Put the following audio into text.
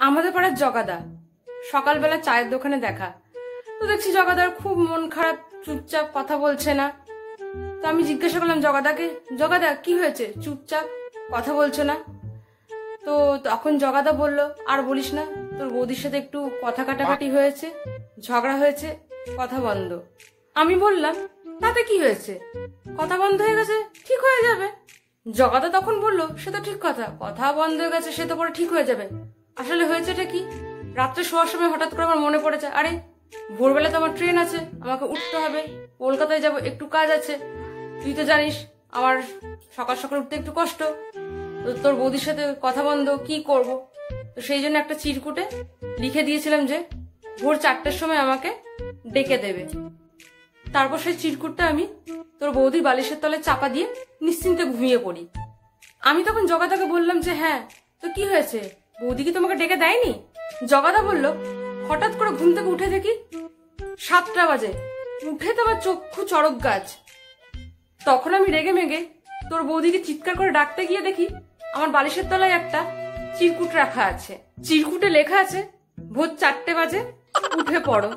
আমাদের পাড়ার জগাদা সকালবেলা চায়ের দোকানে দেখা তো দেখছি জগাদার খুব মন খারাপ, চুপচাপ, কথা বলছে না। তো আমি জিজ্ঞাসা করলাম জগাদাকে, জগাদা কি হয়েছে, চুপচাপ কথা বলছো না? তো তখন জগাদা বলল, আর বলিস না, তোর বৌদির সাথে একটু কথা কাটাকাটি হয়েছে, ঝগড়া হয়েছে, কথা বন্ধ। আমি বললাম তাতে কি হয়েছে, কথা বন্ধ হয়ে গেছে, ঠিক হয়ে যাবে। জগাদা তখন বলল, সে তো ঠিক কথা, কথা বন্ধ হয়ে গেছে, সে তো পরে ঠিক হয়ে যাবে। আসলে হয়েছেটা কি, রাত্রে শোয়ার সময় হঠাৎ করে আমার মনে পড়েছে, আরে ভোরবেলা তো আমার ট্রেন আছে, আমাকে উঠতে হবে, কলকাতায় যাব, একটু কাজ আছে। তুই তো জানিস আমার সকাল সকাল উঠতে একটু কষ্ট, তো তোর বৌদির সাথে কথা বন্ধ, কি করব? তো সেই জন্য একটা চিরকুটে লিখে দিয়েছিলাম যে ভোর 4টের সময় আমাকে ডেকে দেবে। তারপর সেই চিরকুটটা আমি তোর বৌদির বালিশের তলায় চাপা দিয়ে নিশ্চিন্তে ঘুমিয়ে পড়ি। আমি তখন জগাদাকে বললাম যে হ্যাঁ, তো কি হয়েছে, বৌদি কি তোমাকে ডেকে দেয়নি? জগাদা বলল, হঠাৎ করে ঘুম থেকে উঠে দেখি 7টা বাজে, উঠে তো আমার চক্ষু চড়ক গাছ। তখন আমি রেগে মেগে তোর বৌদিকে চিৎকার করে ডাকতে গিয়ে দেখি আমার বালিশের তলায় একটা চিরকুট রাখা আছে। চিরকুটে লেখা আছে, ভোর 4টে বাজে উঠে পড়ো।